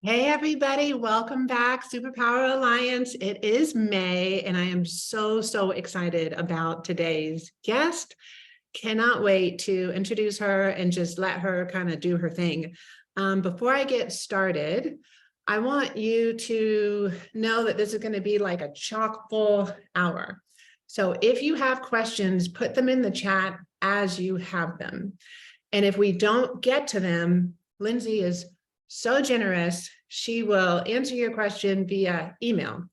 Hey everybody, welcome back, Superpower Alliance. It is May, and I am so excited about today's guest. Cannot wait to introduce her and just let her kind of do her thing. Before I get started, I want you to know that this is going to be like a chock full hour. So if you have questions, put them in the chat as you have them. And if we don't get to them, Lindsey is so generous. She will answer your question via email.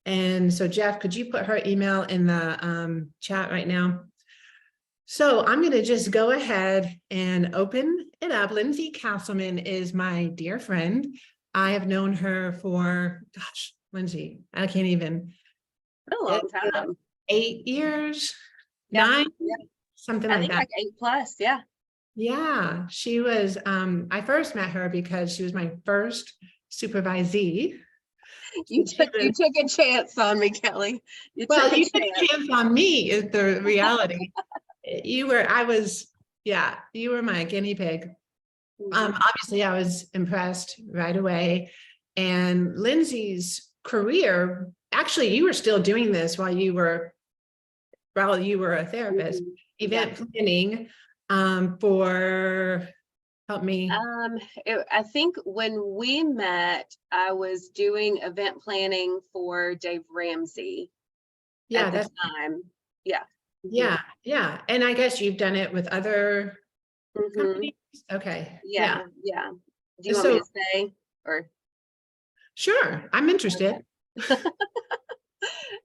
And so Jeff, could you put her email in the chat right now? So I'm going to just go ahead and open it up. Lindsey Castleman is my dear friend. I have known her for, gosh, Lindsey, I can't even. A long time. 8 years, Yeah. 9, Yeah. something I like think that. like 8+. Yeah. Yeah, she was, I first met her because she was my first supervisee. You took a chance on me, Kelly. You took a chance on me is the reality. You were my guinea pig. Obviously I was impressed right away. And Lindsey's career, actually you were still doing this while you were a therapist, event planning for, help me. I think when we met, I was doing event planning for Dave Ramsey at the time. Yeah. Yeah. And I guess you've done it with other companies. Okay. Yeah. Do you want me to say or? Sure, I'm interested. Okay.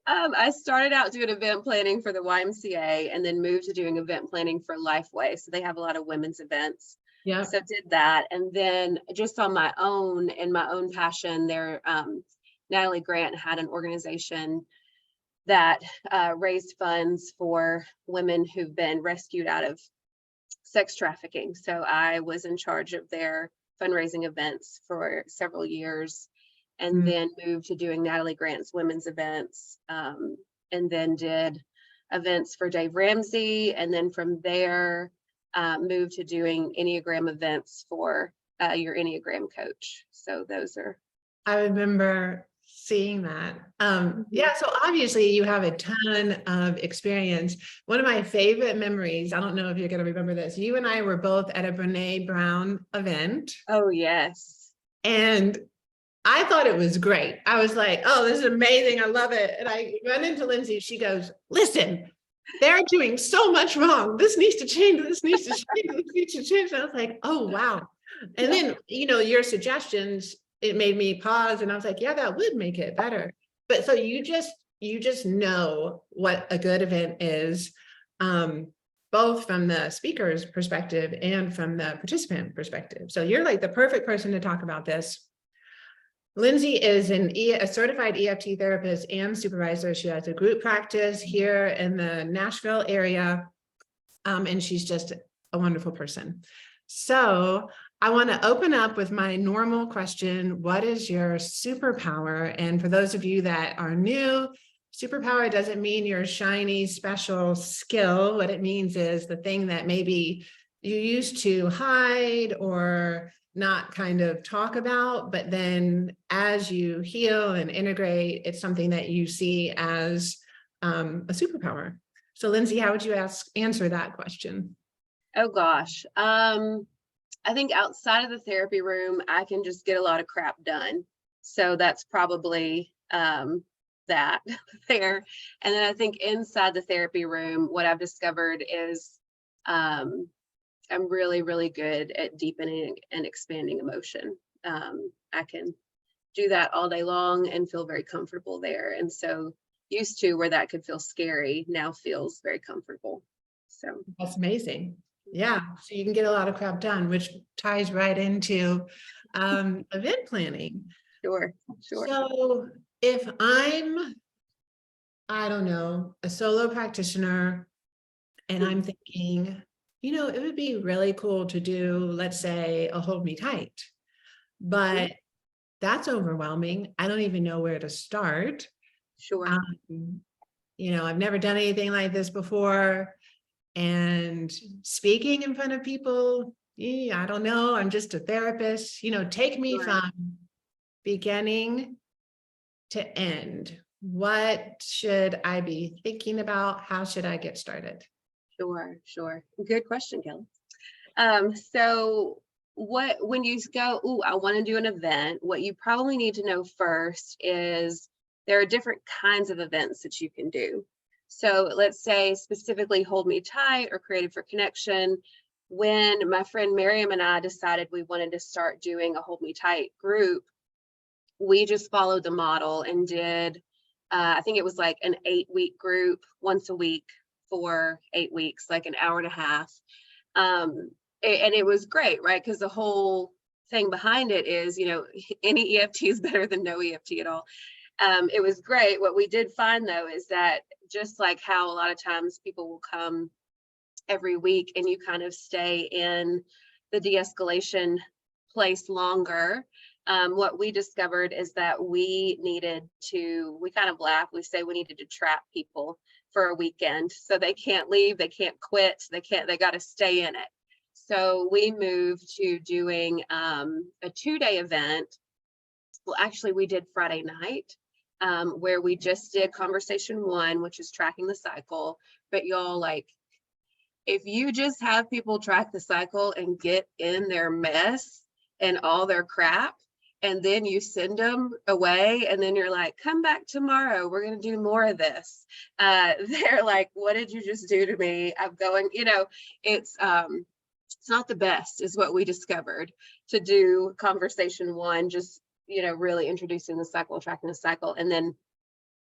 I started out doing event planning for the YMCA and then moved to doing event planning for Lifeway. So they have a lot of women's events. Yeah. So did that. And then just on my own and my own passion there, Natalie Grant had an organization that raised funds for women who've been rescued out of sex trafficking. So I was in charge of their fundraising events for several years, and then moved to doing Natalie Grant's women's events, and then did events for Dave Ramsey. And then from there, moved to doing Enneagram events for your Enneagram coach. So those are. I remember seeing that. Yeah, so obviously you have a ton of experience. One of my favorite memories, I don't know if you're going to remember this, you and I were both at a Brene Brown event. Oh, yes. And I thought it was great. I was like, oh, this is amazing. I love it. And I run into Lindsey. She goes, listen, they're doing so much wrong. This needs to change. This needs to change. This needs to change. And I was like, oh, wow. And then, your suggestions, it made me pause. And I was like, yeah, that would make it better. But so you just know what a good event is, both from the speaker's perspective and from the participant perspective. So you're like the perfect person to talk about this. Lindsey is a certified EFT therapist and supervisor. She has a group practice here in the Nashville area, and she's just a wonderful person. So I want to open up with my normal question. What is your superpower? And for those of you that are new, superpower doesn't mean your shiny special skill. What it means is the thing that maybe you used to hide or not kind of talk about, but then as you heal and integrate, it's something that you see as a superpower. So Lindsey, how would you answer that question? Oh gosh. I think outside of the therapy room, I can just get a lot of crap done. So that's probably that there. And then I think inside the therapy room, what I've discovered is I'm really good at deepening and expanding emotion. I can do that all day long and feel very comfortable there. And so used to where that could feel scary now feels very comfortable. So that's amazing. Yeah, so you can get a lot of crap done, which ties right into event planning. Sure. So if I don't know, a solo practitioner, and I'm thinking, it would be really cool to do, let's say, a hold me tight, but that's overwhelming. I don't even know where to start. Sure. I've never done anything like this before. And speaking in front of people, I don't know, I'm just a therapist, take me from beginning to end, what should I be thinking about? How should I get started? Sure. Good question, Kelly. So when you go, oh, I want to do an event, what you probably need to know first is there are different kinds of events that you can do. So let's say specifically Hold Me Tight or Created for Connection. When my friend Miriam and I decided we wanted to start doing a Hold Me Tight group, we just followed the model and did, I think it was like an 8-week group, once a week for 8 weeks, like an hour and a half. And it was great, right? Because the whole thing behind it is, any EFT is better than no EFT at all. It was great. What we did find though is that just like how a lot of times people will come every week and you kind of stay in the de-escalation place longer, what we discovered is that we kind of laugh, we say we needed to trap people for a weekend so they can't leave, they can't quit, they got to stay in it. So we moved to doing a 2-day event. Well, actually we did Friday night, where we just did conversation 1, which is tracking the cycle. But y'all, like, if you just have people track the cycle and get in their mess and all their crap, and then you send them away, and then you're like, come back tomorrow, we're going to do more of this. They're like, what did you just do to me? I'm going, it's not the best, is what we discovered, to do conversation 1, just, really introducing the cycle, tracking the cycle, and then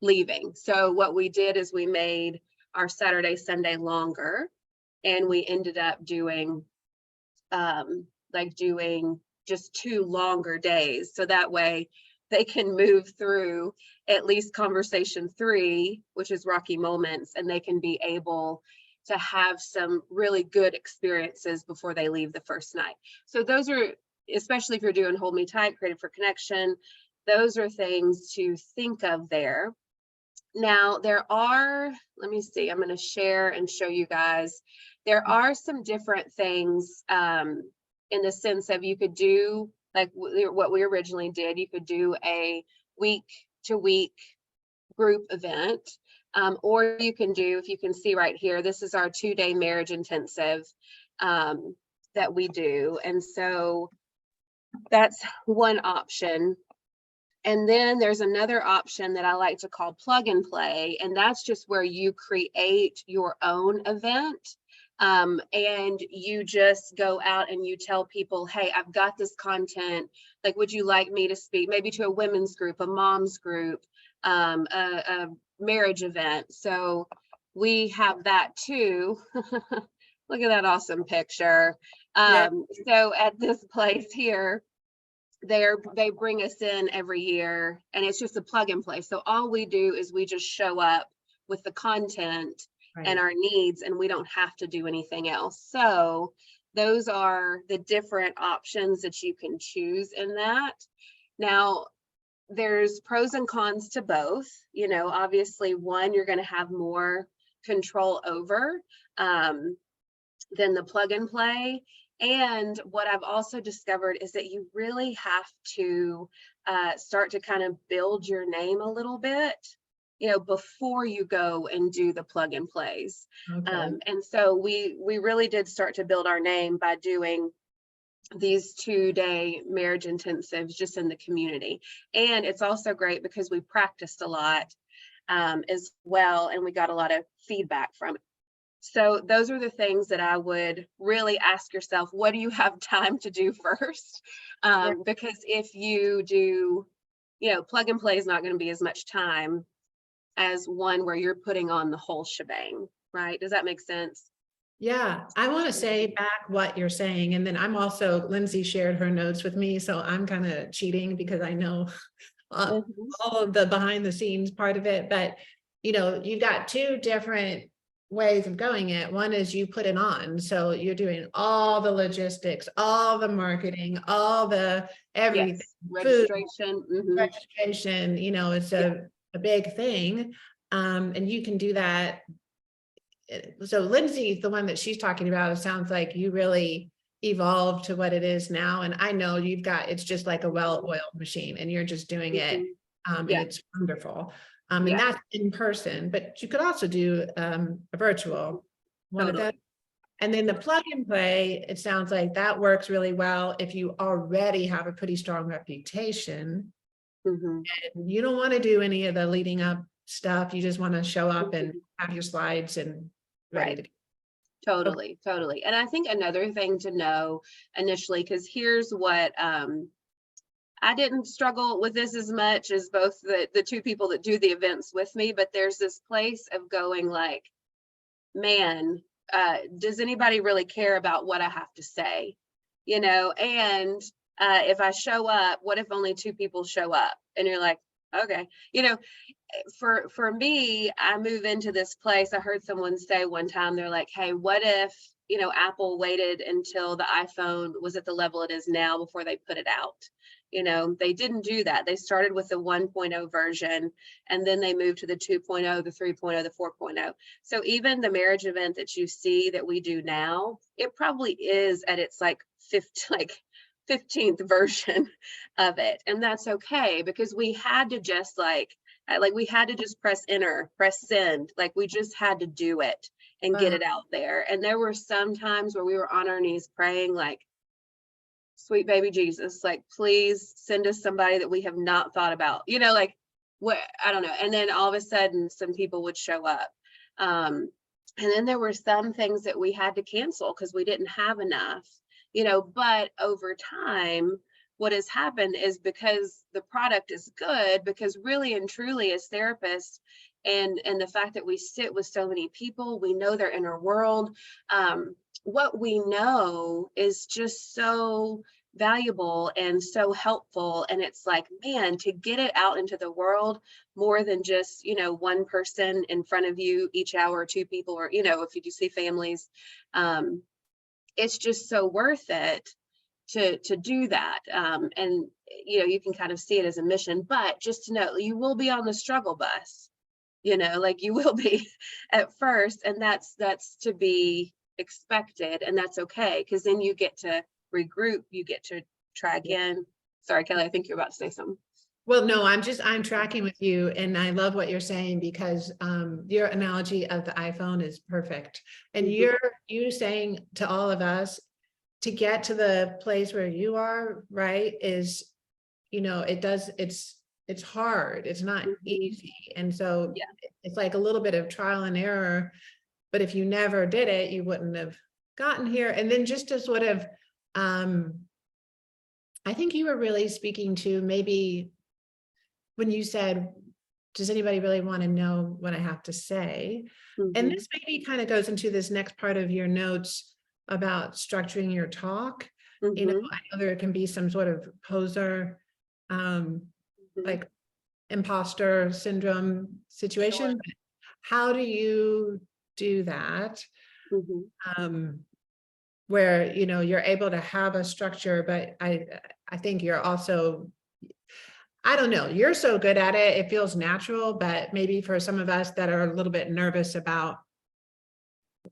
leaving. So what we did is we made our Saturday, Sunday longer, and we ended up doing just 2 longer days. So that way they can move through at least conversation 3, which is Rocky Moments, and they can be able to have some really good experiences before they leave the first night. So those are, especially if you're doing Hold Me Tight, Created for Connection, those are things to think of there. Now there are, let me see, I'm going to share and show you guys. There are some different things in the sense of you could do like what we originally did. You could do a week-to-week group event, or you can do, if you can see right here, this is our 2-day marriage intensive that we do. And so that's one option. And then there's another option that I like to call plug and play. And that's just where you create your own event. And you just go out and you tell people, hey, I've got this content. Like, would you like me to speak maybe to a women's group, a mom's group, a marriage event? So we have that too. Look at that awesome picture. So at this place here, they bring us in every year, and it's just a plug and play. So all we do is we just show up with the content and our needs, and we don't have to do anything else. So those are the different options that you can choose in that. Now, there's pros and cons to both. Obviously, one you're going to have more control over than the plug and play. And what I've also discovered is that you really have to start to kind of build your name a little bit, before you go and do the plug and plays. Okay. And so we really did start to build our name by doing these 2-day marriage intensives just in the community. And it's also great because we practiced a lot as well, and we got a lot of feedback from it. So those are the things that I would really ask yourself, what do you have time to do first? Because if you do, plug and play is not going to be as much time as one where you're putting on the whole shebang, right? Does that make sense? Yeah, I want to say back what you're saying. And then I'm also, Lindsey shared her notes with me, so I'm kind of cheating because I know all of the behind the scenes part of it. But, you've got 2 different ways of going it. One is you put it on. So you're doing all the logistics, all the marketing, all the everything. Yes. Registration. Registration, it's a big thing. And you can do that. So Lindsey, the one that she's talking about, it sounds like you really evolved to what it is now. And I know it's just like a well-oiled machine and you're just doing it. And Yeah. it's wonderful. And Yeah. that's in person, but you could also do a virtual one of Totally. those. And then the plug and play, it sounds like that works really well if you already have a pretty strong reputation. Mm-hmm. And you don't want to do any of the leading up stuff. You just want to show up and Mm-hmm. have your slides and ready Right. to go. Totally, totally. And I think another thing to know initially, because here's what I didn't struggle with this as much as both the two people that do the events with me, but there's this place of going like, man, does anybody really care about what I have to say? You know, and if I show up, what if only two people show up? And you're like, okay, you know, for me, I move into this place. I heard someone say one time, they're like, hey, what if, you know, Apple waited until the iPhone was at the level it is now before they put it out? You know, they didn't do that. They started with the 1.0 version, and then they moved to the 2.0, the 3.0, the 4.0. So even the marriage event that you see that we do now, it probably is at its like 15th version of it. And that's okay, because we had to just like we had to just press enter, press send, like we just had to do it and get it out there. And there were some times where we were on our knees praying like, sweet baby Jesus, like, please send us somebody that we have not thought about, you know, like what, I don't know. And then all of a sudden some people would show up. And then there were some things that we had to cancel because we didn't have enough, you know, but over time, what has happened is because the product is good, because really and truly as therapists, and the fact that we sit with so many people, we know their inner world. What we know is just so valuable and so helpful. And it's like, man, to get it out into the world more than just, you know, one person in front of you each hour, two people, or, you know, if you do see families, it's just so worth it to do that. And, you know, you can kind of see it as a mission, but just to know you will be on the struggle bus, you know, like you will be at first, and that's to be expected, and that's okay, because then you get to regroup, you get to try again. Sorry, Kelly, I think you're about to say something. Well, no, I'm tracking with you, and I love what you're saying, because your analogy of the iPhone is perfect. And you saying to all of us to get to the place where you are, right, is, you know, it's hard. It's not easy. And so it's like a little bit of trial and error, but if you never did it, you wouldn't have gotten here. And then just to sort of, I think you were really speaking to maybe when you said, does anybody really want to know what I have to say? And this maybe kind of goes into this next part of your notes about structuring your talk. You know, I know there can be some sort of poser, like imposter syndrome situation. But how do you do that? Where, you know, you're able to have a structure, but I think you're also, I don't know, you're so good at it, it feels natural, but maybe for some of us that are a little bit nervous about,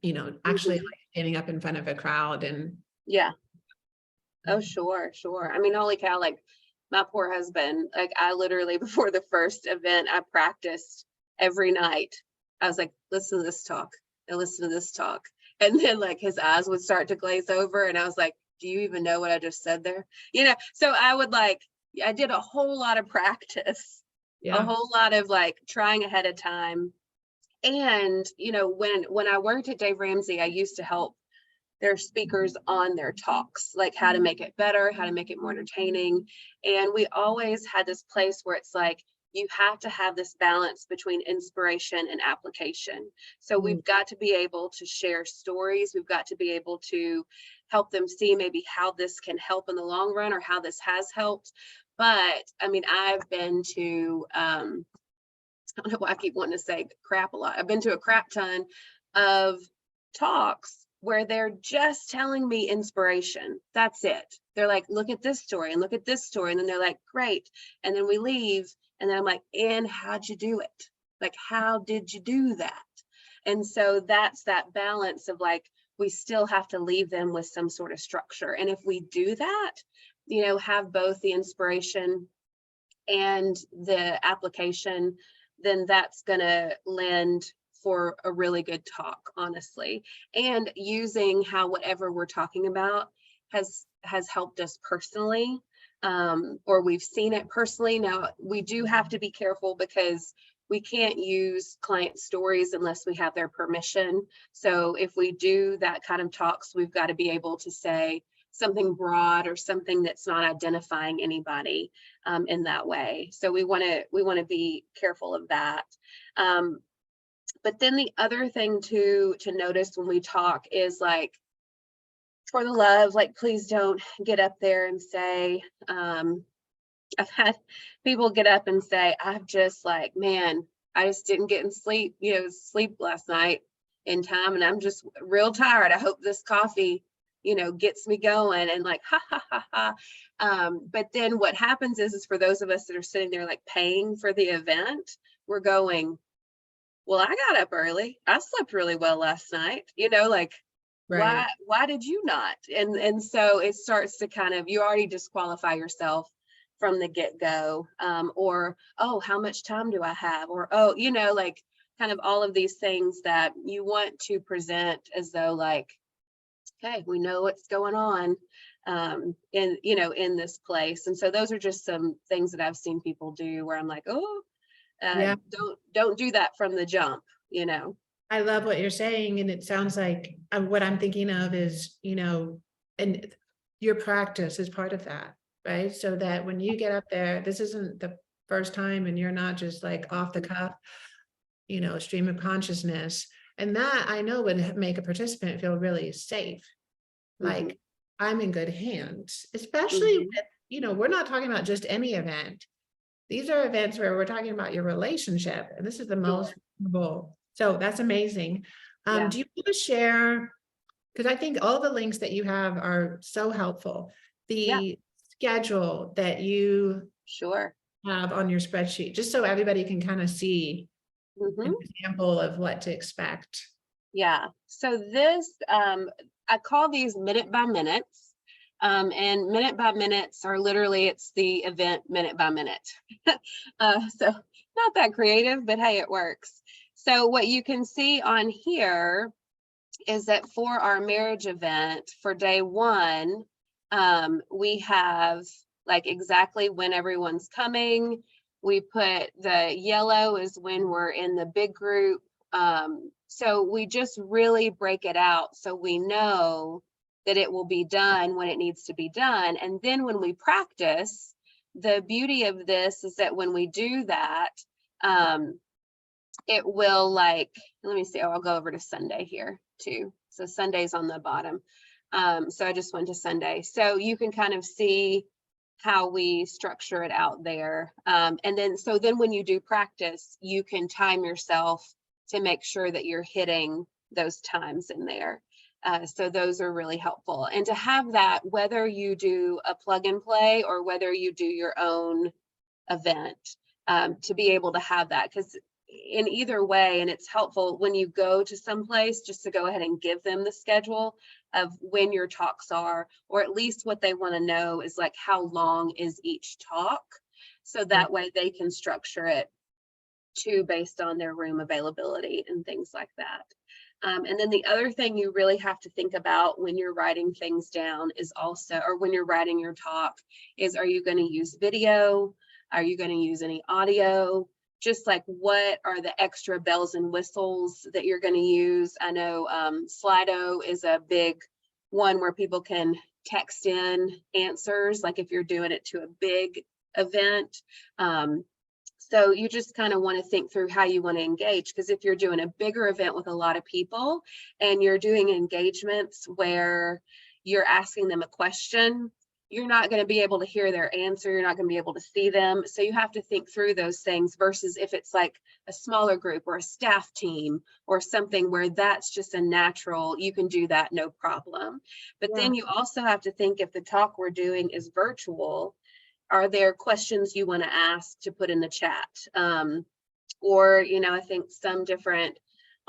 you know, actually like standing up in front of a crowd and. Yeah. Oh, sure. I mean, holy cow, like my poor husband, like I literally before the first event, I practiced every night. I was like, listen to this talk and listen to this talk. And then like his eyes would start to glaze over. And I was like, do you even know what I just said there? You know, so I did a whole lot of practice, a whole lot of like trying ahead of time. And, you know, when I worked at Dave Ramsey, I used to help their speakers on their talks, like how to make it better, how to make it more entertaining. And we always had this place where it's like, you have to have this balance between inspiration and application. So we've got to be able to share stories. We've got to be able to help them see maybe how this can help in the long run or how this has helped. But I mean, I've been to, I don't know why I keep wanting to say crap a lot. I've been to a crap ton of talks where they're just telling me inspiration. That's it. They're like, look at this story and look at this story. And then they're like, great. And then we leave. And then I'm like, and how'd you do it? Like, how did you do that? And so that's that balance of like, we still have to leave them with some sort of structure. And if we do that, have both the inspiration and the application, then that's going to lend for a really good talk, honestly. And using how whatever we're talking about has helped us personally, or we've seen it personally. Now, we do have to be careful because we can't use client stories unless we have their permission. So if we do that kind of talks, we've got to be able to say something broad or something that's not identifying anybody in that way. So we want to be careful of that. But then the other thing to notice when we talk is, like, for the love, like, please don't get up there and say, I've had people get up and say, I've just, like, man, I just didn't get in sleep last night in time, and I'm just real tired. I hope this coffee, gets me going, and like, ha, ha, ha, ha. But then what happens is for those of us that are sitting there, like, paying for the event, we're going, well, I got up early. I slept really well last night, like, Right. why did you not? And so it starts to kind of, you already disqualify yourself from the get-go, or, oh, how much time do I have? Or, oh, like, kind of all of these things that you want to present as though, like, okay, we know what's going on in this place. And so those are just some things that I've seen people do where I'm like, oh, Yeah. don't do that from the jump, I love what you're saying. And it sounds like what I'm thinking of is, and your practice is part of that, right? So that when you get up there, this isn't the first time and you're not just like off the cuff, stream of consciousness. And that I know would make a participant feel really safe. Like, I'm in good hands, especially with, we're not talking about just any event. These are events where we're talking about your relationship, and this is the most vulnerable. So that's amazing. Yeah. Do you want to share, because I think all the links that you have are so helpful, the schedule that you Sure. have on your spreadsheet, just so everybody can kind of see an example of what to expect. Yeah. So this, I call these minute by minutes. And minute by minutes are literally, it's the event minute by minute. So not that creative, but hey, it works. So what you can see on here is that for our marriage event for day one, we have, like, exactly when everyone's coming. We put the yellow is when we're in the big group. So we just really break it out so we know that it will be done when it needs to be done. And then when we practice, the beauty of this is that when we do that, it will, like, let me see, I'll go over to Sunday here too. So Sunday's on the bottom. So I just went to Sunday. So you can kind of see how we structure it out there. And then when you do practice, you can time yourself to make sure that you're hitting those times in there. So those are really helpful. And to have that, whether you do a plug and play or whether you do your own event, to be able to have that, because in either way, and it's helpful when you go to some place just to go ahead and give them the schedule of when your talks are, or at least what they want to know is, like, how long is each talk, so that way they can structure it too based on their room availability and things like that. And then the other thing you really have to think about when you're writing things down is also, or when you're writing your talk, is, are you going to use video? Are you going to use any audio? Just like, what are the extra bells and whistles that you're going to use? I know Slido is a big one where people can text in answers, like if you're doing it to a big event. So you just kind of want to think through how you want to engage, because if you're doing a bigger event with a lot of people and you're doing engagements where you're asking them a question, you're not going to be able to hear their answer. You're not going to be able to see them. So you have to think through those things, versus if it's like a smaller group or a staff team or something where that's just a natural, you can do that, no problem. But then you also have to think, if the talk we're doing is virtual, are there questions you want to ask to put in the chat? Or, I think some different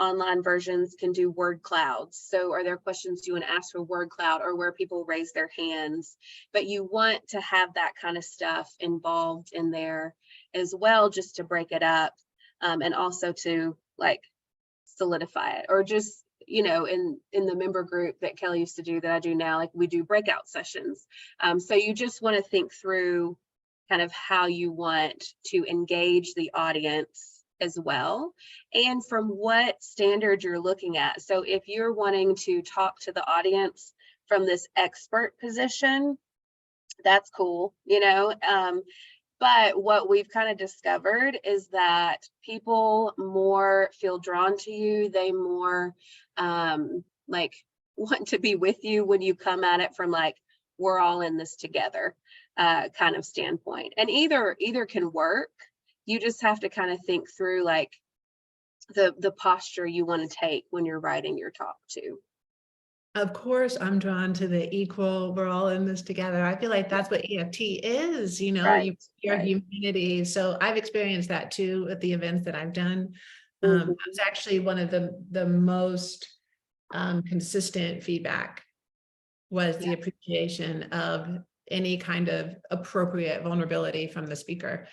online versions can do word clouds. So are there questions you want to ask for word cloud, or where people raise their hands? But you want to have that kind of stuff involved in there as well, just to break it up, and also to like solidify it, or just, you know, in the member group that Kelly used to do, that I do now, like we do breakout sessions. So you just want to think through kind of how you want to engage the audience as well, and from what standard you're looking at. So if you're wanting to talk to the audience from this expert position, that's cool, you know. But what we've kind of discovered is that people more feel drawn to you. They more like want to be with you when you come at it from like, we're all in this together kind of standpoint. And either can work. You just have to kind of think through like the posture you want to take when you're writing your talk too. Of course, I'm drawn to the equal, we're all in this together. I feel like that's what EFT is, you know, Right, your right. humanity. So I've experienced that too at the events that I've done. Mhm. It's actually one of the most consistent feedback was the Yeah. appreciation of any kind of appropriate vulnerability from the speaker.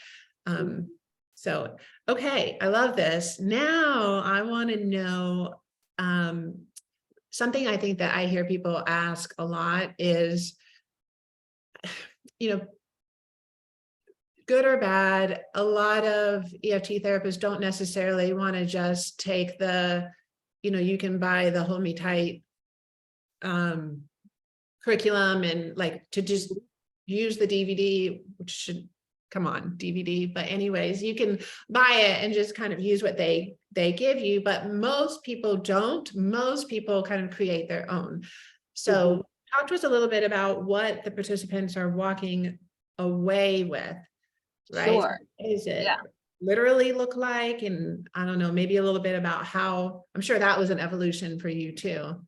So, okay, I love this. Now I want to know, something I think that I hear people ask a lot is, you know, good or bad, a lot of EFT therapists don't necessarily want to just take the, you know, you can buy the Hold Me Tight curriculum and like to just use the DVD, which should come on DVD, but anyways, you can buy it and just kind of use what they give you, but most people don't. Most people kind of create their own. So talk to us a little bit about what the participants are walking away with, right? Sure. What does it Yeah. literally look like? And I don't know, maybe a little bit about how, I'm sure that was an evolution for you too.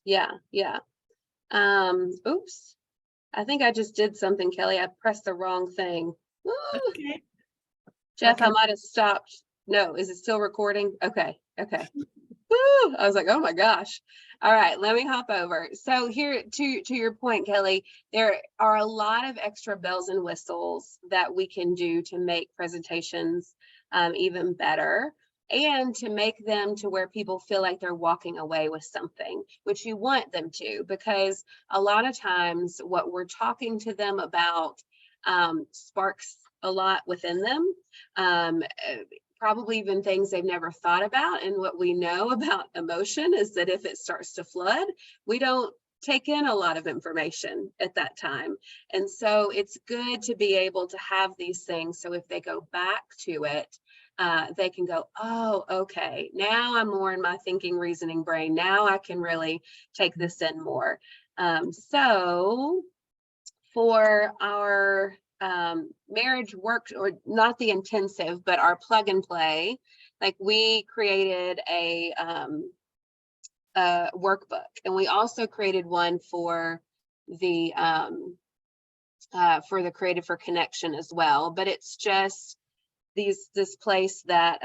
Yeah. Yeah. Oops. I think I just did something, Kelly. I pressed the wrong thing. Woo! Okay. Jeff, I might have stopped. No, is it still recording? Okay. Okay. Woo! I was like, oh my gosh. All right, let me hop over. So here to your point, Kelly, there are a lot of extra bells and whistles that we can do to make presentations even better, and to make them to where people feel like they're walking away with something, which you want them to, because a lot of times what we're talking to them about sparks a lot within them. Probably even things they've never thought about. And what we know about emotion is that if it starts to flood, we don't take in a lot of information at that time. And so it's good to be able to have these things. So if they go back to it, they can go, oh, okay, now I'm more in my thinking, reasoning brain. Now I can really take this in more. So for our marriage work, or not the intensive, but our plug and play, like we created a workbook, and we also created one for the Creative for Connection as well. But it's just this place that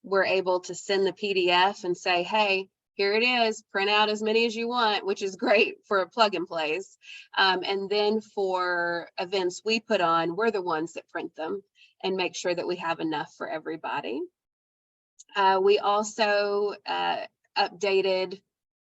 we're able to send the PDF and say, hey, here it is, print out as many as you want, which is great for plug and plays. And then for events we put on, we're the ones that print them and make sure that we have enough for everybody. We also updated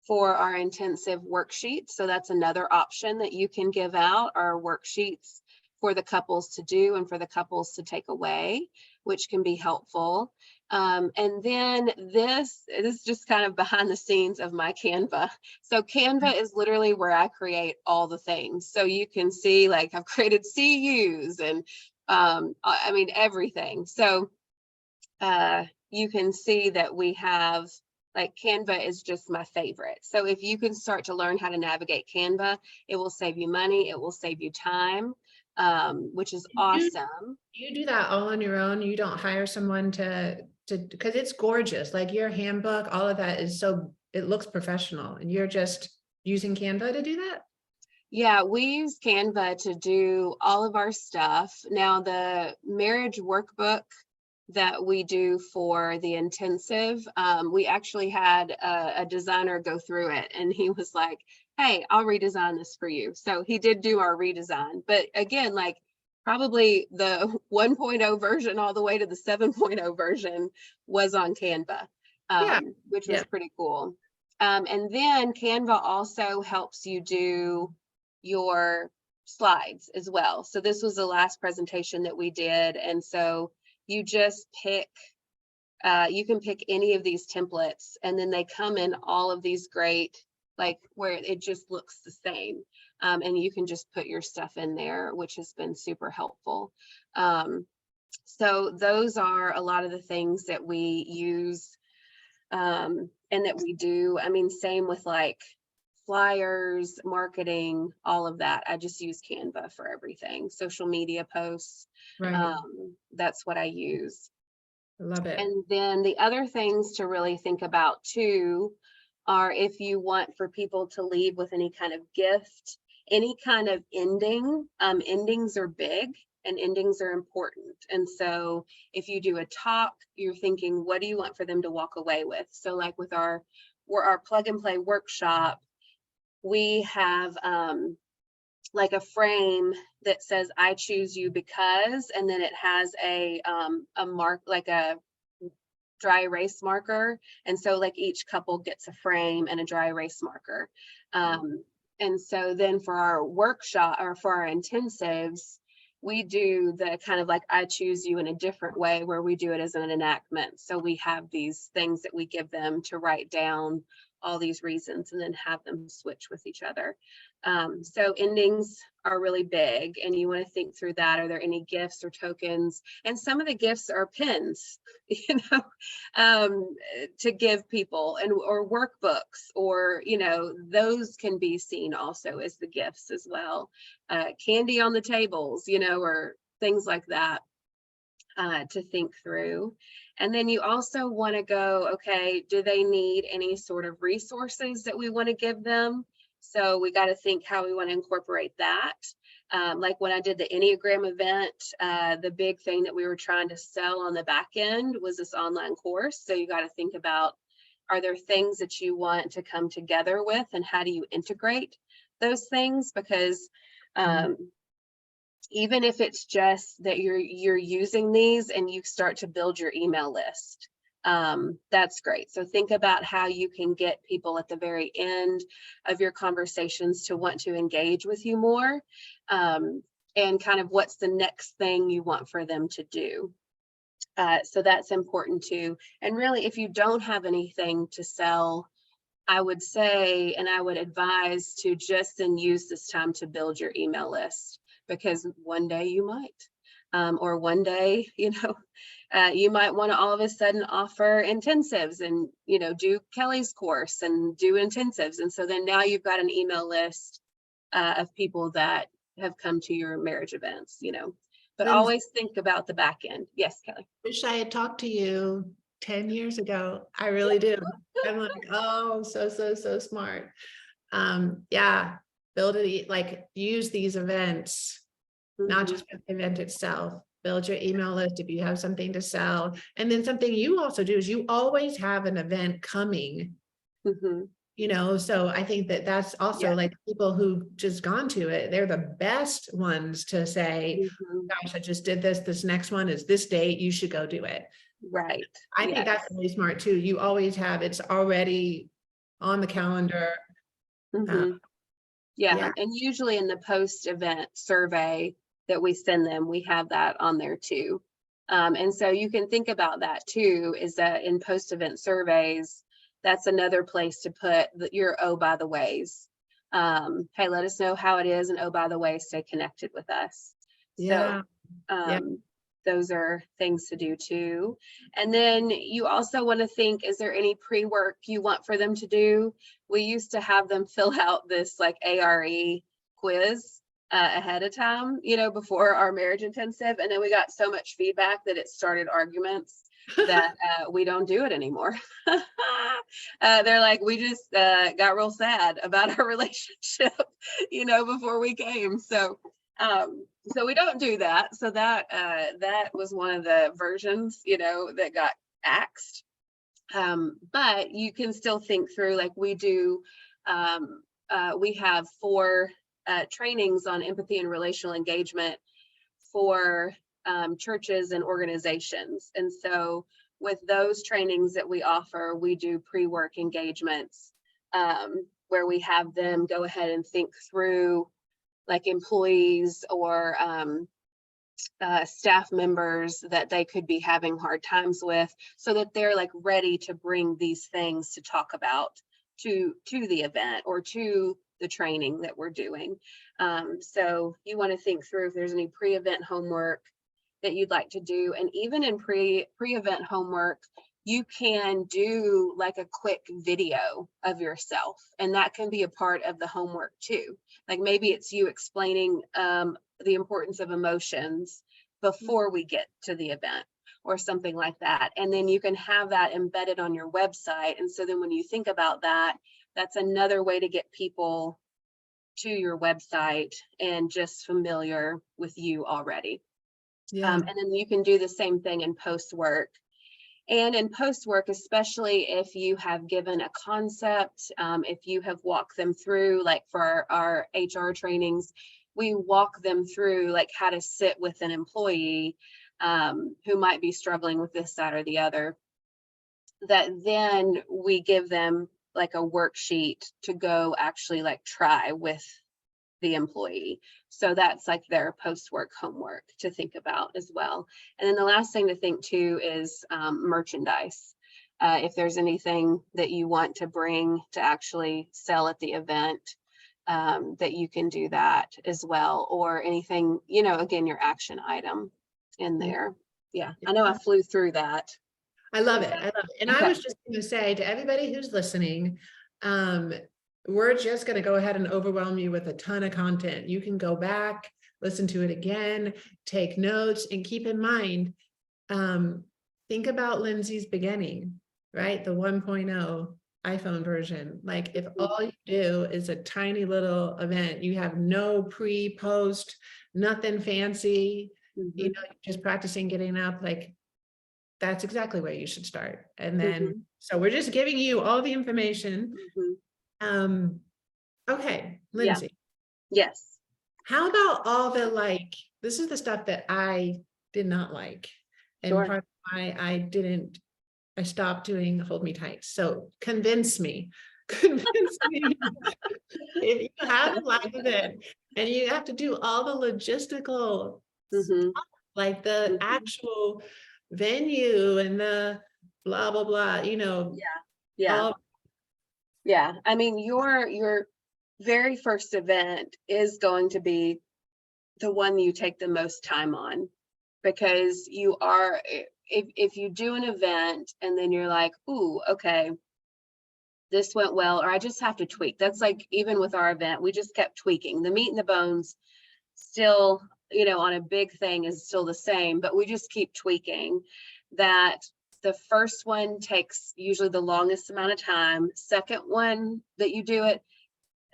for our intensive worksheets. So that's another option that you can give out, our worksheets for the couples to do and for the couples to take away, which can be helpful. And then this is just kind of behind the scenes of my Canva. So Canva is literally where I create all the things. So you can see, like, I've created CUs and I mean, everything. So you can see that we have, like, Canva is just my favorite. So if you can start to learn how to navigate Canva, it will save you money, it will save you time, which is awesome. You do that all on your own? You don't hire someone to because it's gorgeous, like your handbook, all of that is so, it looks professional, and you're just using Canva to do that? Yeah, we use Canva to do all of our stuff. Now the marriage workbook that we do for the intensive. We actually had a designer go through it, and he was like, hey, I'll redesign this for you. So he did do our redesign. But again, like probably the 1.0 version all the way to the 7.0 version was on Canva, Yeah. which was Yeah. pretty cool. And then Canva also helps you do your slides as well. So this was the last presentation that we did. And so you just pick, you can pick any of these templates, and then they come in all of these great, like where it just looks the same. And you can just put your stuff in there, which has been super helpful. So those are a lot of the things that we use and that we do. I mean, same with like flyers, marketing, all of that. I just use Canva for everything. Social media posts. Right. That's what I use. I love it. And then the other things to really think about too are if you want for people to leave with any kind of gift, any kind of ending. Endings are big and endings are important. And so if you do a talk, you're thinking, what do you want for them to walk away with? So like with our plug and play workshop, we have like a frame that says, I choose you because, and then it has a mark, like a dry erase marker. And so like each couple gets a frame and a dry erase marker. And so then for our workshop or for our intensives, we do the kind of like I choose you in a different way, where we do it as an enactment. So we have these things that we give them to write down all these reasons and then have them switch with each other. So endings are really big, and you want to think through that. Are there any gifts or tokens? And some of the gifts are pins, you know, to give people, and or workbooks, or, you know, those can be seen also as the gifts as well. Candy on the tables, you know, or things like that. To think through. And then you also want to go, okay, do they need any sort of resources that we want to give them? So we got to think how we want to incorporate that. Like when I did the Enneagram event, the big thing that we were trying to sell on the back end was this online course. So you got to think about, are there things that you want to come together with, and how do you integrate those things? Because even if it's just that you're using these and you start to build your email list, that's great. So think about how you can get people at the very end of your conversations to want to engage with you more, and kind of what's the next thing you want for them to do. So that's important too. And really, if you don't have anything to sell, I would say, and I would advise to just then use this time to build your email list. Because one day you might, or one day, you know, you might want to all of a sudden offer intensives and, you know, do Kelly's course and do intensives. And so then now you've got an email list of people that have come to your marriage events, you know, but Lindsey, always think about the back end. Yes, Kelly. wish I had talked to you 10 years ago. I really do. I'm like, oh, so smart. Yeah. Build it, like use these events, not just for the event itself. Build your email list if you have something to sell. And then something you also do is you always have an event coming, you know, so I think that that's also like people who just gone to it, they're the best ones to say, gosh, I just did this next one is this date, you should go do it. Right. I think that's really smart too. You always have, it's already on the calendar. Yeah, and usually in the post-event survey that we send them, we have that on there too. And so you can think about that too, is that in post-event surveys, that's another place to put your oh, by the ways. Hey, let us know how it is, and oh, by the way, stay connected with us. Yeah. So those are things to do too. And then you also want to think, is there any pre-work you want for them to do? We used to have them fill out this like ARE quiz ahead of time, you know, before our marriage intensive. And then we got so much feedback that it started arguments that we don't do it anymore. They're like, we just got real sad about our relationship, you know, before we came. So So we don't do that. So that was one of the versions, that got axed. But you can still think through, like we do. We have 4 trainings on empathy and relational engagement for churches and organizations. And so with those trainings that we offer, we do pre-work engagements where we have them go ahead and think through, like, employees or staff members that they could be having hard times with, so that they're like ready to bring these things to talk about to the event or to the training that we're doing. So you want to think through if there's any pre-event homework that you'd like to do. And even in pre-event homework, you can do like a quick video of yourself, and that can be a part of the homework too. Like maybe it's you explaining the importance of emotions before we get to the event or something like that. And then you can have that embedded on your website. And so then when you think about that, that's another way to get people to your website and just familiar with you already. Yeah. And then you can do the same thing in post work. And in post work, especially if you have given a concept, if you have walked them through, like for our HR trainings, we walk them through like how to sit with an employee who might be struggling with this, that, or the other, that then we give them like a worksheet to go actually like try with the employee. So that's like their post-work homework to think about as well. And then the last thing to think too is merchandise. If there's anything that you want to bring to actually sell at the event, that you can do that as well, or anything, again, your action item in there. Yeah, I know I flew through that. I love it. I love it. And I was just going to say to everybody who's listening, we're just going to go ahead and overwhelm you with a ton of content. You can go back, listen to it again, take notes, and keep in mind, think about Lindsey's beginning, right? The 1.0 iPhone version. Like if all you do is a tiny little event, you have no pre-post, nothing fancy, just practicing getting up, like that's exactly where you should start. And then, so we're just giving you all the information. Okay, Lindsey. Yes. How about all the, like, this is the stuff that I did not like. And part of why I stopped doing Hold Me Tight. So convince me if you have a live event and you have to do all the logistical stuff, like the actual venue and the blah, blah, blah, Yeah. I mean, your very first event is going to be the one you take the most time on, because you are, if you do an event and then you're like, ooh, okay, this went well, or I just have to tweak. That's like, even with our event, we just kept tweaking. The meat and the bones still, on a big thing is still the same, but we just keep tweaking. That the first one takes usually the longest amount of time. Second one that you do it,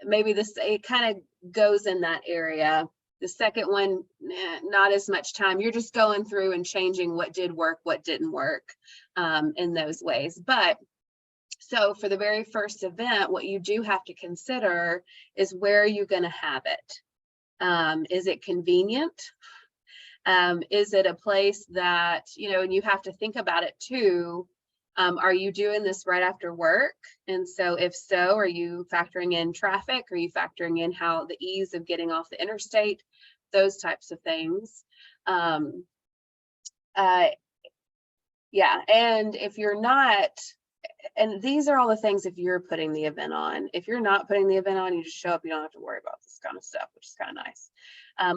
maybe it kind of goes in that area. The second one, not as much time. You're just going through and changing what did work, what didn't work, in those ways. But so for the very first event, what you do have to consider is, where are you going to have it? Is it convenient? Is it a place that, and you have to think about it too. Are you doing this right after work? And so if so, are you factoring in traffic? Are you factoring in how the ease of getting off the interstate? Those types of things. Yeah. And if you're not, and these are all the things if you're putting the event on. If you're not putting the event on, you just show up, you don't have to worry about this kind of stuff, which is kind of nice.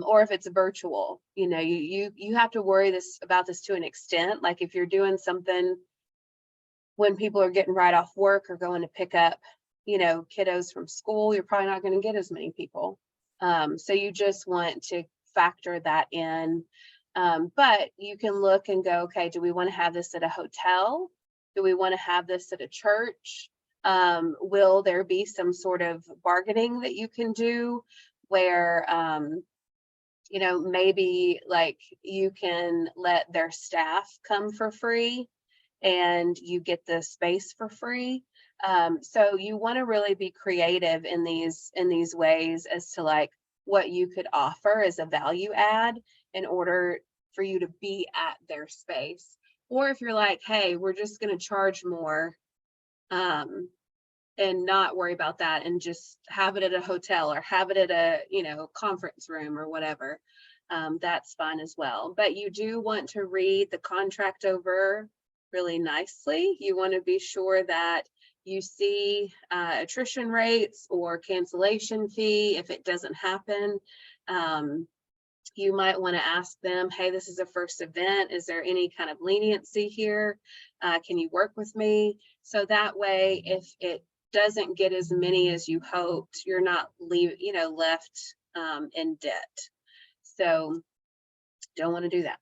Or if it's virtual, you have to worry about this to an extent. Like if you're doing something when people are getting right off work or going to pick up, kiddos from school, you're probably not going to get as many people. So you just want to factor that in. But you can look and go, okay, do we want to have this at a hotel? Do we want to have this at a church? Will there be some sort of bargaining that you can do where you know, maybe like you can let their staff come for free and you get the space for free. So you want to really be creative in these ways as to like what you could offer as a value add in order for you to be at their space. Or if you're like, hey, we're just going to charge more, and not worry about that and just have it at a hotel or have it at a, you know, conference room or whatever, that's fine as well. But you do want to read the contract over really nicely. You want to be sure that you see attrition rates or cancellation fee if it doesn't happen. You might want to ask them, hey, this is a first event. Is there any kind of leniency here? Can you work with me? So that way, if it doesn't get as many as you hoped, you're not left in debt. So don't want to do that.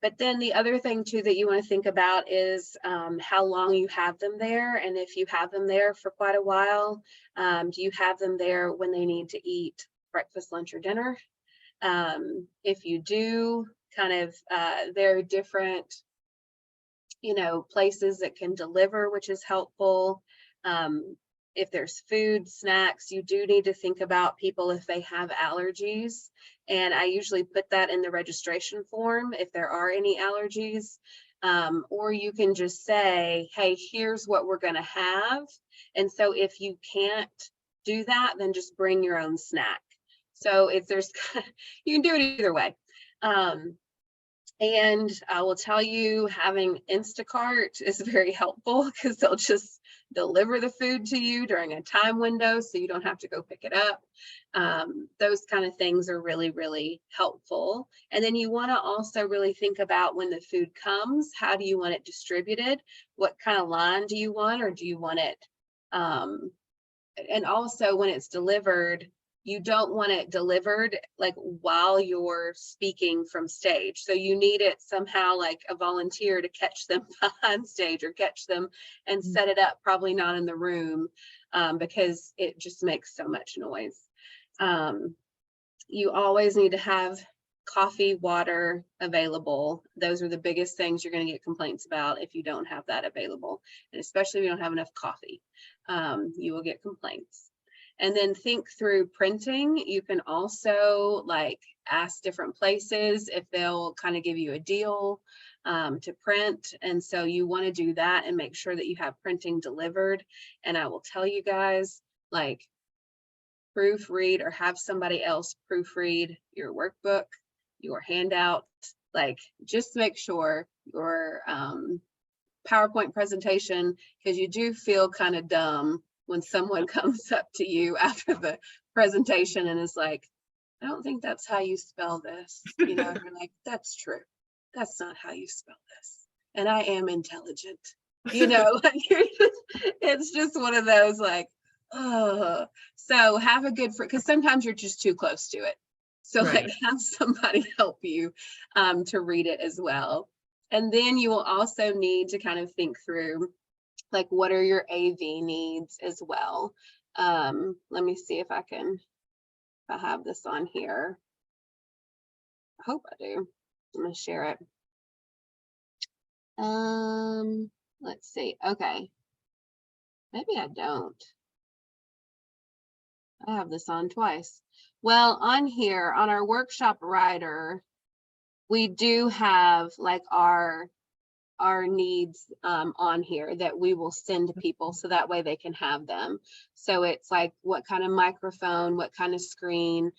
But then the other thing too that you want to think about is how long you have them there. And if you have them there for quite a while, do you have them there when they need to eat breakfast, lunch, or dinner? If you do, kind of, there are different, you know, places that can deliver, which is helpful. If there's food, snacks, you do need to think about people if they have allergies. And I usually put that in the registration form if there are any allergies. Or you can just say, hey, here's what we're going to have. And so if you can't do that, then just bring your own snack. So if there's, you can do it either way. And I will tell you, having Instacart is very helpful because they'll just deliver the food to you during a time window so you don't have to go pick it up. Those kind of things are really, really helpful. And then you want to also really think about when the food comes, how do you want it distributed? What kind of line do you want, or do you want it? And also when it's delivered, you don't want it delivered like while you're speaking from stage. So you need it somehow like a volunteer to catch them behind stage or catch them and set it up, probably not in the room, because it just makes so much noise. You always need to have coffee, water available. Those are the biggest things you're going to get complaints about if you don't have that available. And especially if you don't have enough coffee, you will get complaints. And then think through printing. You can also like ask different places if they'll kind of give you a deal to print. And so you want to do that and make sure that you have printing delivered. And I will tell you guys, like, proofread or have somebody else proofread your workbook, your handout. Like, just make sure your PowerPoint presentation, because you do feel kind of dumb when someone comes up to you after the presentation and is like, I don't think that's how you spell this. You know, you're like, that's true. That's not how you spell this. And I am intelligent. You know, like it's just one of those like, oh. So have a good, because sometimes you're just too close to it. So like have somebody help you to read it as well. And then you will also need to kind of think through, like, what are your AV needs as well? Let me see if I have this on here. I hope I do. I'm gonna share it. Let's see. Okay. Maybe I don't. I have this on twice. Well, on here, on our workshop rider, we do have like our needs on here that we will send to people so that way they can have them. So it's like what kind of microphone, what kind of screen,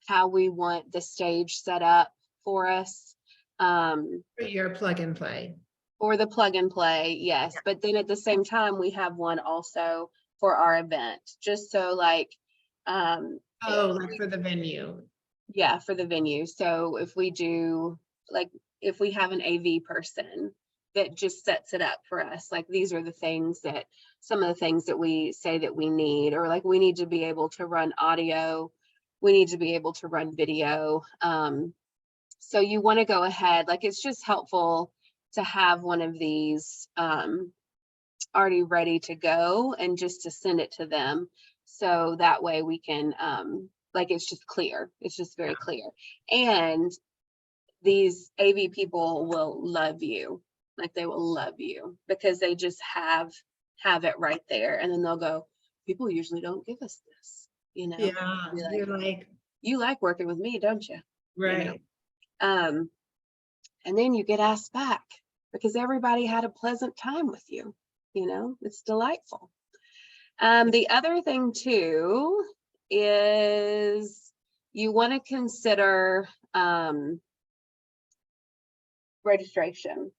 how we want the stage set up for us. For your plug and play. For the plug and play, yes. But then at the same time, we have one also for our event, just so like like for the venue. Yeah, for the venue. So if we do, like, if we have an AV person that just sets it up for us, like these are the things that, some of the things that we say that we need, or like we need to be able to run audio, we need to be able to run video. So you want to go ahead, like it's just helpful to have one of these already ready to go and just to send it to them. So that way we can like, it's just clear. It's just very clear. And these AV people will love you. Like, they will love you because they just have it right there. And then they'll go, people usually don't give us this, you know? Yeah, Be you're like, like, you like working with me, don't you? You know? right. And then you get asked back because everybody had a pleasant time with you. You know, it's delightful. The other thing too is you want to consider registration.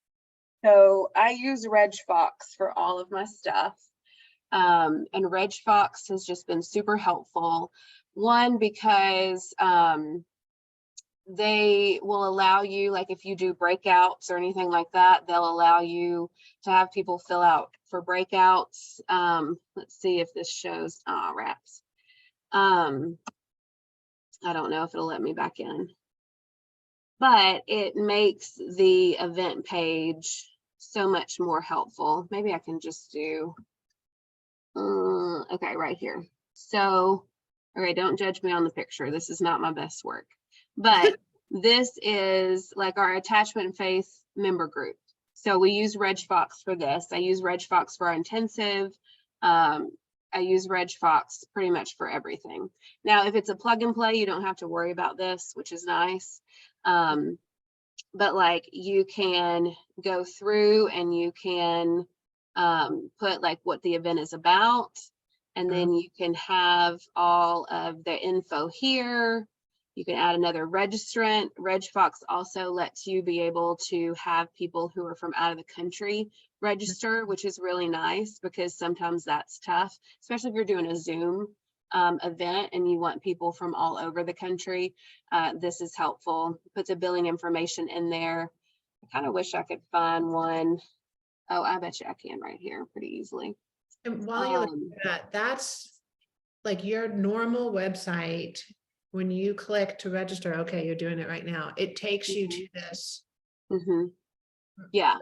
So I use RegFox for all of my stuff. And RegFox has just been super helpful. One, because they will allow you, like if you do breakouts or anything like that, they'll allow you to have people fill out for breakouts. Let's see if this shows, wraps. I don't know if it'll let me back in, but it makes the event page so much more helpful. Maybe I can just do, okay, right here. So, okay, don't judge me on the picture. This is not my best work, but this is like our attachment faith member group. So we use RegFox for this. I use RegFox for our intensive. I use RegFox pretty much for everything. Now, if it's a plug and play, you don't have to worry about this, which is nice. But like you can go through and you can put like what the event is about, and then you can have all of the info here. You can add another registrant. RegFox also lets you be able to have people who are from out of the country register, which is really nice because sometimes that's tough, especially if you're doing a Zoom event and you want people from all over the country. This is helpful. Puts a billing information in there. I kind of wish I could find one. Oh, I bet you I can right here pretty easily. And while you're looking at that, that's like your normal website. When you click to register, okay, you're doing it right now. It takes you to this. Yeah.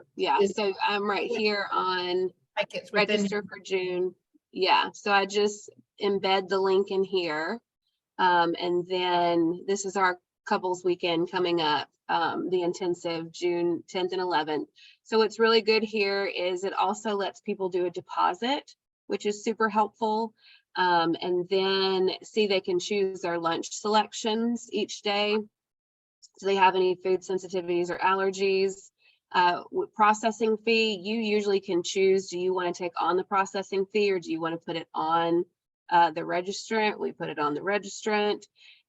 So I'm right here on Like it's within. register for June. Yeah. So I just embed the link in here. And then this is our couples weekend coming up, the intensive June 10th and 11th. So what's really good here is it also lets people do a deposit, which is super helpful. And then see, they can choose their lunch selections each day. Do they have any food sensitivities or allergies? With processing fee, you usually can choose, do you want to take on the processing fee or do you want to put it on the registrant? We put it on the registrant.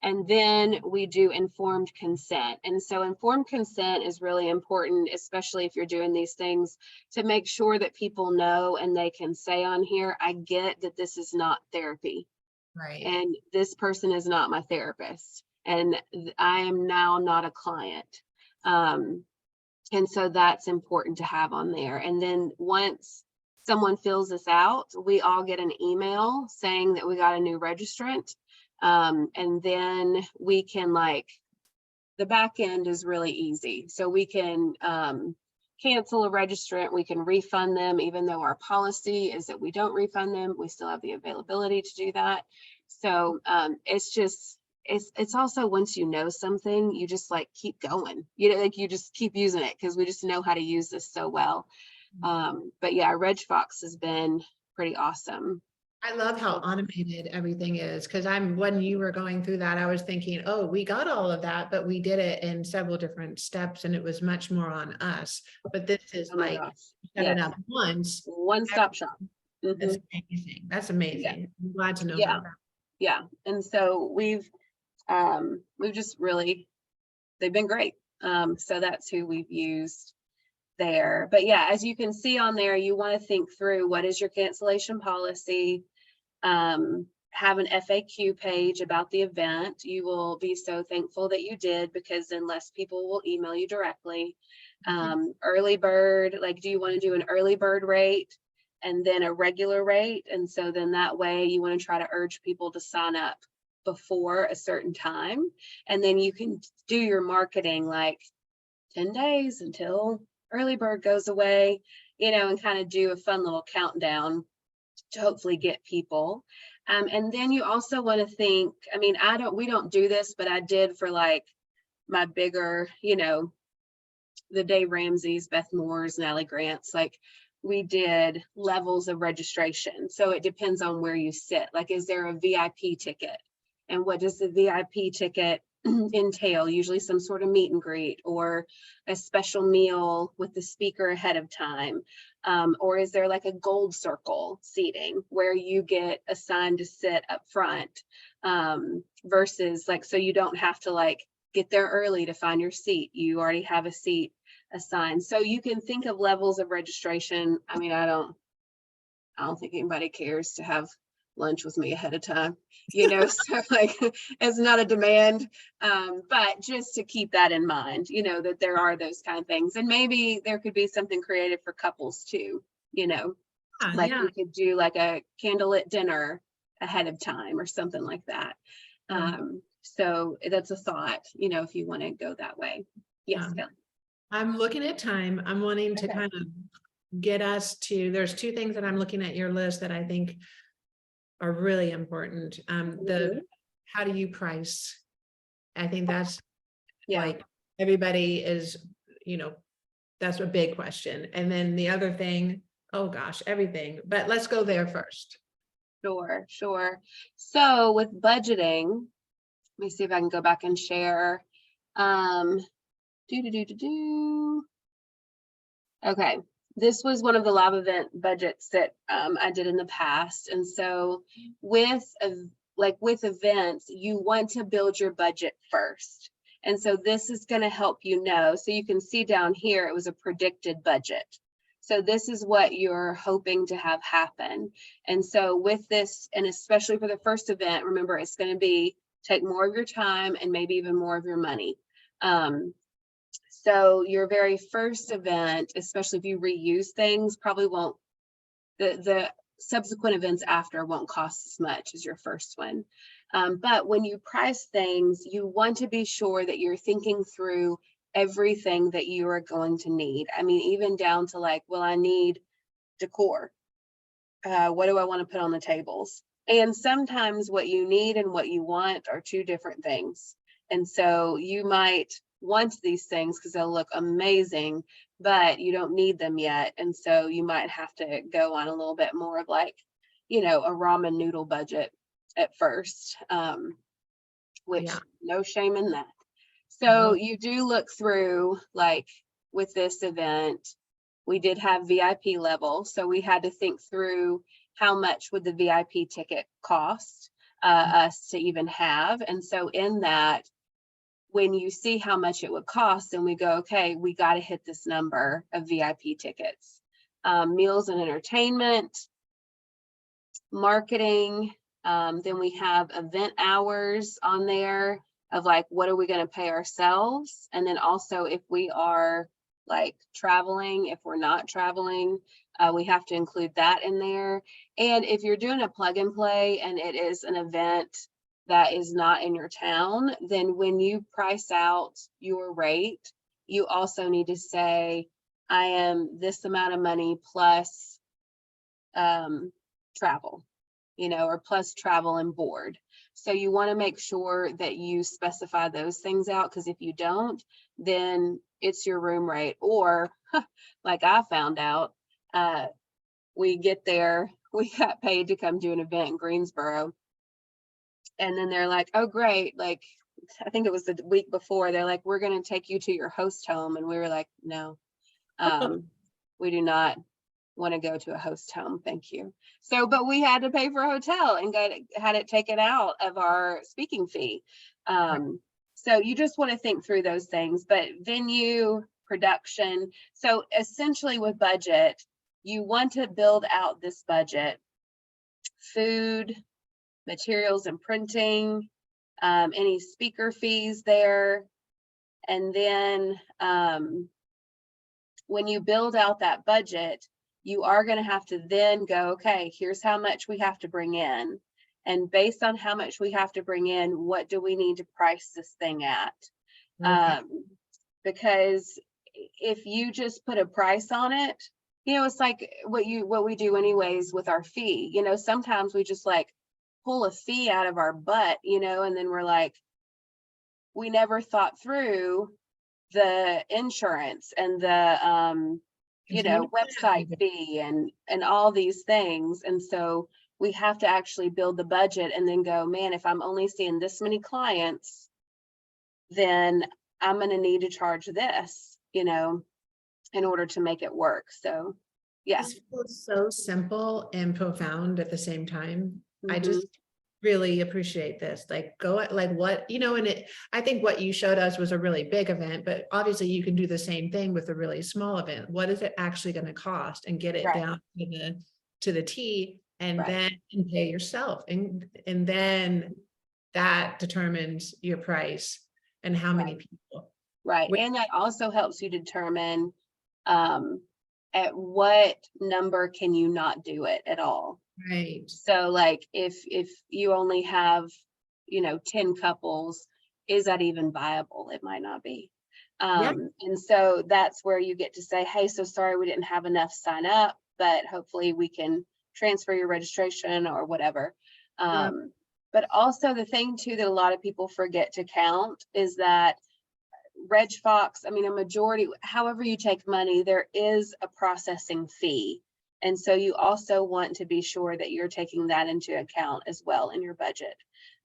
And then we do informed consent. And so informed consent is really important, especially if you're doing these things, to make sure that people know and they can say on here, I get that this is not therapy. Right. And this person is not my therapist. And I am now not a client. And so that's important to have on there. And then once someone fills this out, we all get an email saying that we got a new registrant. And then we can, like, the back end is really easy. So we can cancel a registrant, we can refund them, even though our policy is that we don't refund them, we still have the availability to do that. So it's just, it's also, once you know something, you just like keep going, you know, like you just keep using it because we just know how to use this so well. But yeah, RegFox has been pretty awesome. I love how automated everything is, because when you were going through that, I was thinking, oh, we got all of that, but we did it in several different steps and it was much more on us. But this is like, set it up once. One-stop shop. That's amazing. That's amazing. I'm glad to know about that. Yeah. And so we've just really, they've been great. So that's who we've used there. But yeah, as you can see on there, you want to think through, what is your cancellation policy? Have an FAQ page about the event. You will be so thankful that you did, because then less people will email you directly. Early bird, like, do you want to do an early bird rate and then a regular rate? And so then that way you want to try to urge people to sign up before a certain time. And then you can do your marketing like 10 days until early bird goes away, you know, and kind of do a fun little countdown to hopefully get people. And then you also want to think, I mean, we don't do this, but I did for like my bigger, the Dave Ramsey's, Beth Moore's, and Allie Grant's, like we did levels of registration. So it depends on where you sit. Like, is there a VIP ticket? And what does the VIP ticket entail? Usually some sort of meet and greet or a special meal with the speaker ahead of time. Or is there like a gold circle seating where you get assigned to sit up front, versus like, so you don't have to like get there early to find your seat. You already have a seat assigned. So you can think of levels of registration. I mean, I don't think anybody cares to have lunch with me ahead of time, so like it's not a demand, but just to keep that in mind, that there are those kind of things. And maybe there could be something creative for couples too, like Yeah. we could do like a candlelit dinner ahead of time or something like that. So that's a thought, if you want to go that way. Yes, Kelly. I'm looking at time. I'm wanting to Okay. kind of get us to, there's two things that I'm looking at your list that I think are really important. How do you price? I think that's like everybody is, that's a big question. And then the other thing, oh gosh, everything, but let's go there first. Sure. So with budgeting, let me see if I can go back and share. Okay, this was one of the live event budgets that I did in the past. And so with events, you want to build your budget first. And so this is going to help so you can see down here, it was a predicted budget. So this is what you're hoping to have happen. And so with this, and especially for the first event, remember, it's going to take more of your time and maybe even more of your money. So your very first event, especially if you reuse things, probably won't, the subsequent events after won't cost as much as your first one. But when you price things, you want to be sure that you're thinking through everything that you are going to need. I mean, even down to like, well, I need decor. What do I want to put on the tables? And sometimes what you need and what you want are two different things. And so you might want these things because they'll look amazing, but you don't need them yet. And so you might have to go on a little bit more of like, a ramen noodle budget at first, which no shame in that. So you do look through, like with this event, we did have VIP level. So we had to think through how much would the VIP ticket cost us to even have. And so in that, when you see how much it would cost, then we go, okay, we got to hit this number of VIP tickets. Meals and entertainment, marketing, then we have event hours on there of like, what are we going to pay ourselves? And then also if we are like traveling, if we're not traveling, we have to include that in there. And if you're doing a plug and play and it is an event that is not in your town, then when you price out your rate, you also need to say, I am this amount of money plus travel, or plus travel and board. So you want to make sure that you specify those things out, because if you don't, then it's your room rate. Or like I found out, we get there, we got paid to come do an event in Greensboro. And then they're like, oh, great. Like, I think it was the week before, they're like, we're going to take you to your host home. And we were like, no, we do not want to go to a host home. Thank you. So, but we had to pay for a hotel and had it taken out of our speaking fee. So you just want to think through those things, but venue, production. So essentially with budget, you want to build out this budget, food, materials and printing, any speaker fees there. And then when you build out that budget, you are going to have to then go, okay, here's how much we have to bring in. And based on how much we have to bring in, what do we need to price this thing at? Because if you just put a price on it, it's like what we do anyways with our fee. Sometimes we just like pull a fee out of our butt, you know, and then we're like, we never thought through the insurance and the, you know, Continue to website plan. fee and all these things. And so we have to actually build the budget and then go, man, if I'm only seeing this many clients, then I'm going to need to charge this, you know, in order to make it work. So, yeah. This feels so simple and profound at the same time. I Mhm. just really appreciate this. Like what, you know, and I think what you showed us was a really big event, but obviously you can do the same thing with a really small event. What is it actually going to cost, and get it Right. down to the T, and Right. then pay yourself. And then that determines your price and how many people. Right. And that also helps you determine at what number can you not do it at all. Right. So like if you only have, you know, 10 couples, is that even viable? It might not be. Yeah. And so that's where you get to say, hey, so sorry, we didn't have enough sign up, but hopefully we can transfer your registration or whatever. Yeah. But also the thing too that a lot of people forget to count is that Reg Fox, I mean, a majority, however you take money, there is a processing fee. And so you also want to be sure that you're taking that into account as well in your budget.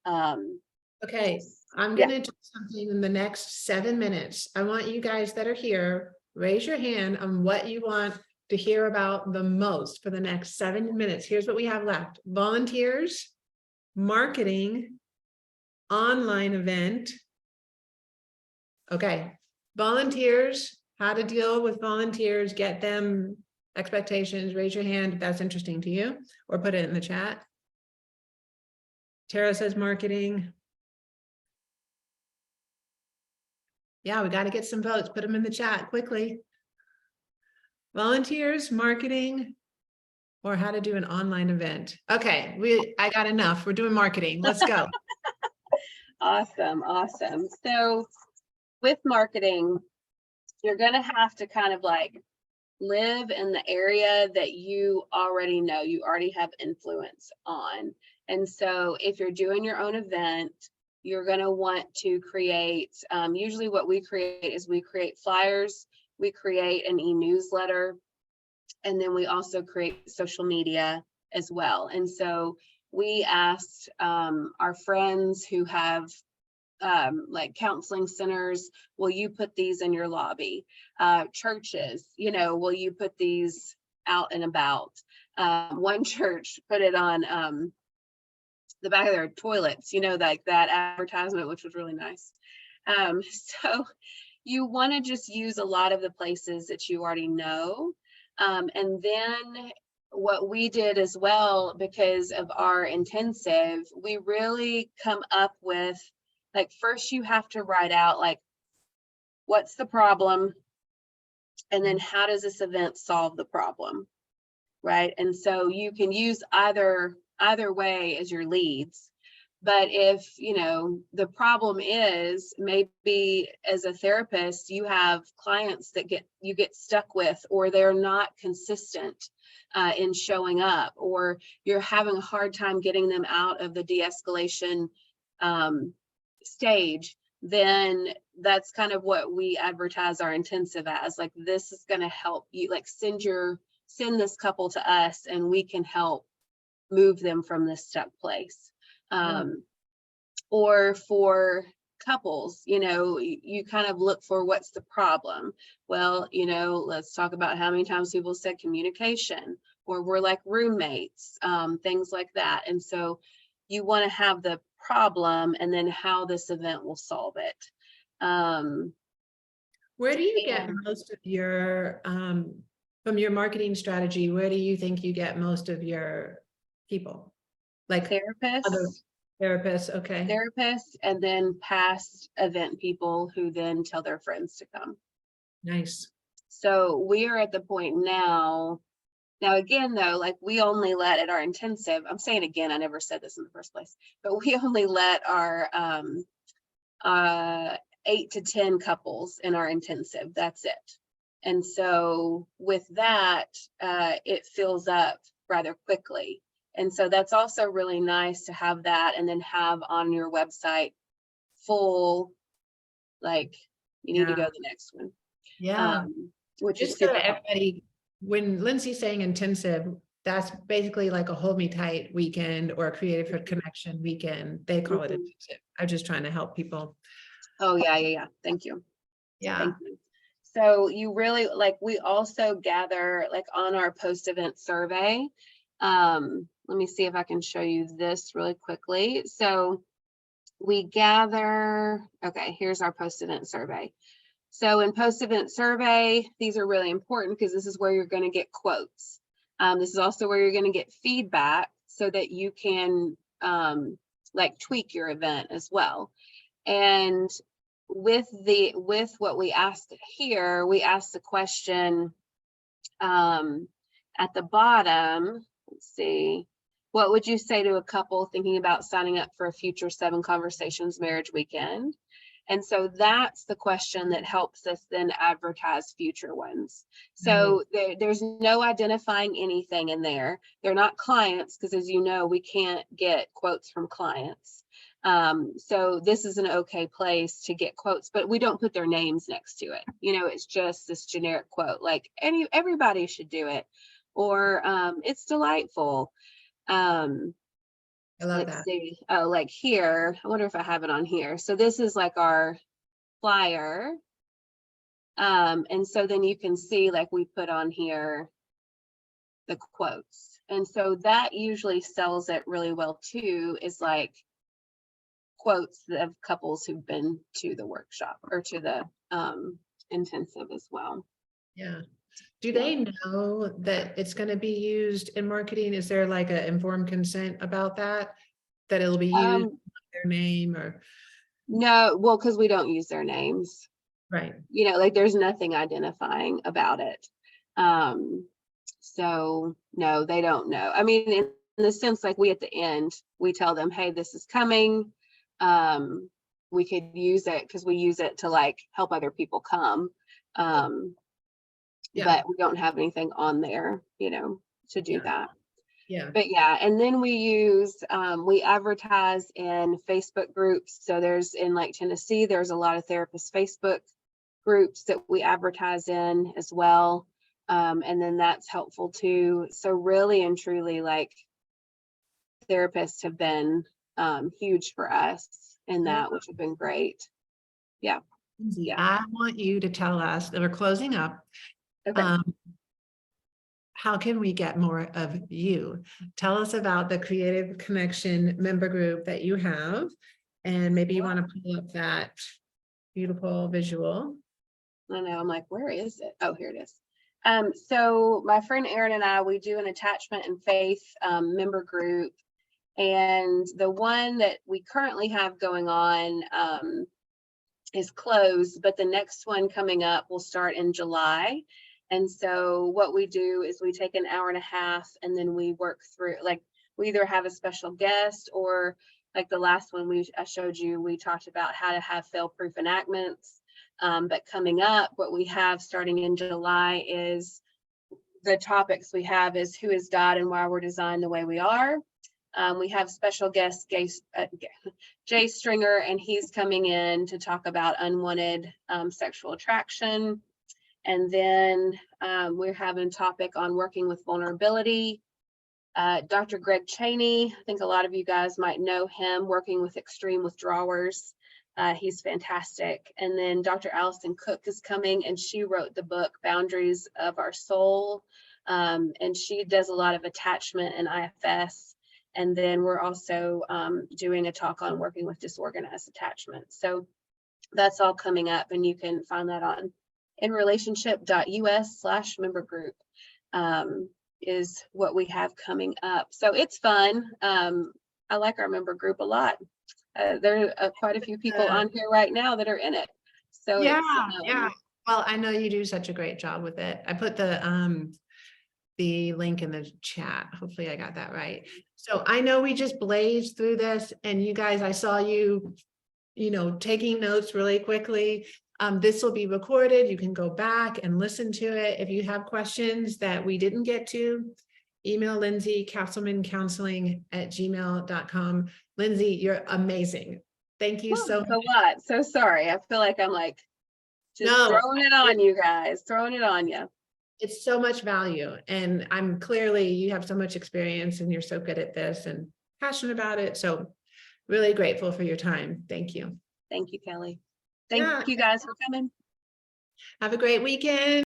Okay, I'm Yeah. gonna do something in the next 7 minutes. I want you guys that are here, raise your hand on what you want to hear about the most for the next 7 minutes. Here's what we have left: volunteers, marketing, online event. Okay, volunteers, how to deal with volunteers, get them expectations. Raise your hand if that's interesting to you, or put it in the chat. Tara says marketing. Yeah, we got to get some votes. Put them in the chat quickly. Volunteers, marketing, or how to do an online event. Okay, I got enough. We're doing marketing. Let's go. Awesome. Awesome. So with marketing, you're going to have to kind of like live in the area that you already know, you already have influence on. And so if you're doing your own event, you're going to want to create, usually what we create is we create flyers, we create an e-newsletter, and then we also create social media as well. And so we asked our friends who have like counseling centers, will you put these in your lobby? Churches, you know, will you put these out and about? One church put it on the back of their toilets, you know, like that advertisement, which was really nice. So you want to just use a lot of the places that you already know. And then what we did as well, because of our intensive, we really come up with, like, first you have to write out like, what's the problem? And then how does this event solve the problem? Right. And so you can use either way as your leads. But if, you know, the problem is maybe as a therapist, you have clients that you get stuck with, or they're not consistent in showing up, or you're having a hard time getting them out of the de-escalation stage, then that's kind of what we advertise our intensive as. Like, this is going to help you, like, send this couple to us and we can help move them from this stuck place. Or for couples, you know, you kind of look for what's the problem. Well, you know, let's talk about how many times people said communication, or we're like roommates, things like that. And so you want to have the problem and then how this event will solve it. Where do you get most of your, from your marketing strategy, where do you think you get most of your people? Like therapists, okay. Therapists, and then past event people who then tell their friends to come. Nice. So we are at the point now again, though, like, we only let at our intensive, I'm saying again, I never said this in the first place, but we only let our 8 to 10 couples in our intensive. That's it. And so with that, it fills up rather quickly. And so that's also really nice to have that, and then have on your website full, like, you need to go to the next one. Yeah. Which is Just so super that helpful. everybody, when Lindsay's saying intensive, that's basically like a hold me tight weekend or a creative connection weekend. They call it intensive. I'm just trying to help people. Oh, yeah. Thank you. Yeah. Thank you. So you really, like, we also gather, like, on our post-event survey. Let me see if I can show you this really quickly. So we gather, okay, here's our post-event survey. So in post-event survey, these are really important because this is where you're going to get quotes. This is also where you're going to get feedback so that you can like tweak your event as well. And with what we asked here, we asked the question at the bottom. Let's see. What would you say to a couple thinking about signing up for a future 7 Conversations marriage weekend? And so that's the question that helps us then advertise future ones. So there's no identifying anything in there. They're not clients, because as you know, we can't get quotes from clients. So this is an okay place to get quotes, but we don't put their names next to it. You know, it's just this generic quote, like everybody should do it, or it's delightful. I love Let's that. see. Oh, like here, I wonder if I have it on here. So this is like our flyer. And so then you can see, like, we put on here the quotes. And so that usually sells it really well too, is like quotes of couples who've been to the workshop or to the intensive as well. Yeah. Do they know that it's going to be used in marketing? Is there like an informed consent about that it'll be used their name or? No, well, because we don't use their names. Right. You know, like, there's nothing identifying about it. So no, they don't know. I mean, in the sense, like, we at the end, we tell them, hey, this is coming. We could use it because we use it to, like, help other people come. But we don't have anything on there, you know, to do that. Yeah. But yeah, and then we use, we advertise in Facebook groups. So there's, in like Tennessee, there's a lot of therapist Facebook groups that we advertise in as well. And then that's helpful too. So really and truly, like, therapists have been huge for us in that, which have been great. Yeah. Yeah. I want you to tell us that we're closing up. Okay. How can we get more of you? Tell us about the Creative Connection member group that you have, and maybe you want to pull up that beautiful visual. I know, I'm like, where is it? Oh, here it is. So my friend Erin and I, we do an attachment and faith member group, and the one that we currently have going on is closed, but the next one coming up will start in July. And so what we do is we take an hour and a half, and then we work through, like, we either have a special guest, or like the last one I showed you, we talked about how to have fail-proof enactments. But coming up, what we have starting in July is the topics we have is who is God and why we're designed the way we are. We have special guest Jay Stringer, and he's coming in to talk about unwanted sexual attraction. And then we're having a topic on working with vulnerability. Dr. Greg Cheney, I think a lot of you guys might know him, working with extreme withdrawers. He's fantastic. And then Dr. Allison Cook is coming, and she wrote the book Boundaries of Our Soul. And she does a lot of attachment and IFS. And then we're also doing a talk on working with disorganized attachment. So that's all coming up, and you can find that on inrelationship.us/member group is what we have coming up. So it's fun. I like our member group a lot. There are quite a few people on here right now that are in it. So yeah. Well, I know you do such a great job with it. I put the link in the chat. Hopefully I got that right. So I know we just blazed through this, and you guys, I saw you taking notes really quickly. This will be recorded. You can go back and listen to it. If you have questions that we didn't get to, email Lindsey, castlemancounseling@gmail.com. Lindsey, you're amazing. Thank you so Thanks a lot. So sorry. I feel like I'm like just No, throwing it on you guys, throwing it on you. it's so much value. And I'm clearly, you have so much experience and you're so good at this and passionate about it. So really grateful for your time. Thank you. Thank you, Kelly. Yeah. Thank you guys for coming. Have a great weekend.